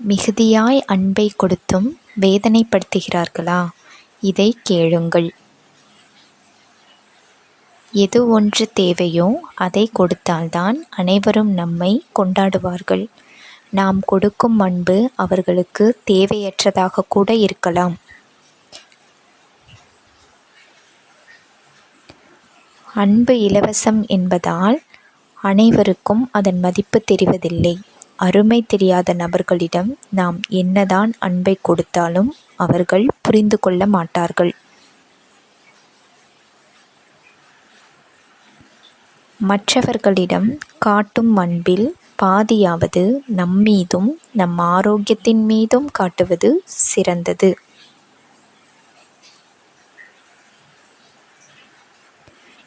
மிகுதியாய் அன்பை கொடுத்தும் வேதனைப்படுத்துகிறார்களா? இதை கேளுங்கள். எது ஒன்று தேவையோ அதை கொடுத்தால்தான் அனைவரும் நம்மை கொண்டாடுவார்கள். நாம் கொடுக்கும் அன்பு அவர்களுக்கு தேவையற்றதாக கூட இருக்கலாம். அன்பு இலவசம் என்பதால் அனைவருக்கும் அதன் மதிப்பு தெரிவதில்லை. அருமை தெரியாத நபர்களிடம் நாம் என்னதான் அன்பை கொடுத்தாலும் அவர்கள் புரிந்து கொள்ள மாட்டார்கள். மற்றவர்களிடம் காட்டும் அன்பில் பாதியாவது நம்மீதும் நம் ஆரோக்கியத்தின் மீதும் காட்டுவது சிறந்தது.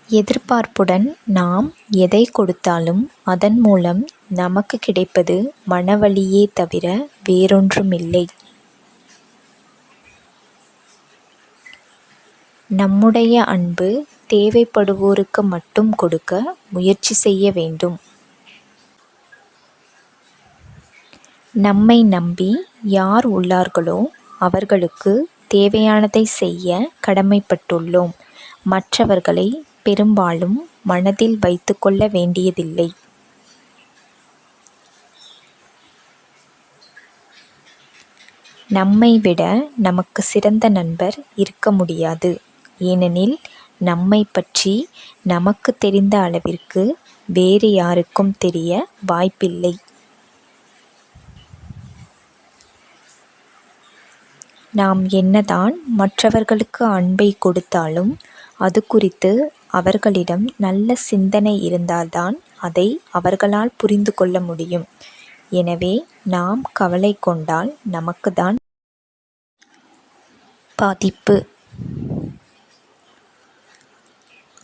எதிர்பார்ப்புடன் நாம் எதை கொடுத்தாலும் அதன் மூலம் நமக்கு கிடைப்பது மனவலியே தவிர வேறொன்றுமில்லை. நம்முடைய அன்பு தேவைப்படுவோருக்கு மட்டும் கொடுக்க முயற்சி செய்ய வேண்டும். நம்மை நம்பி யார் உள்ளார்களோ அவர்களுக்கு தேவையானதை செய்ய கடமைப்பட்டுள்ளோம். மற்றவர்களை பெரும்பாலும் மனதில் வைத்து கொள்ள வேண்டியதில்லை. நம்மை விட நமக்கு சிறந்த நண்பர் இருக்க முடியாது. ஏனெனில் நம்மை பற்றி நமக்கு தெரிந்த அளவிற்கு வேறு யாருக்கும் தெரிய வாய்ப்பில்லை. நாம் என்னதான் மற்றவர்களுக்கு அன்பை கொடுத்தாலும் அது குறித்து அவர்களிடம் நல்ல சிந்தனை இருந்தால்தான் அதை அவர்களால் புரிந்து கொள்ள முடியும். எனவே நாம் கவலை கொண்டால் நமக்குத்தான் பாதிப்பு.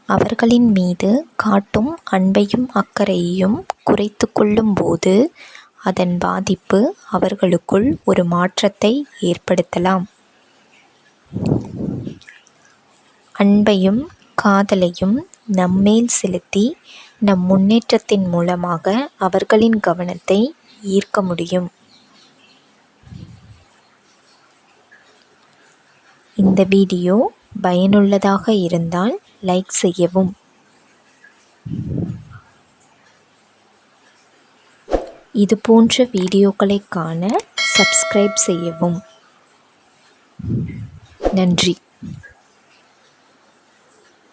அவர்களின் மீது காட்டும் அன்பையும் அக்கறையையும் குறைத்து கொள்ளும் போது அதன் பாதிப்பு அவர்களுக்குள் ஒரு மாற்றத்தை ஏற்படுத்தலாம். அன்பையும் காதலையும் நம்மேல் செலுத்தி நம் முன்னேற்றத்தின் மூலமாக அவர்களின் கவனத்தை ஈர்க்க முடியும். இந்த வீடியோ பயனுள்ளதாக இருந்தால் லைக் செய்யவும். இதுபோன்ற வீடியோக்களை காண சப்ஸ்கிரைப் செய்யவும். நன்றி.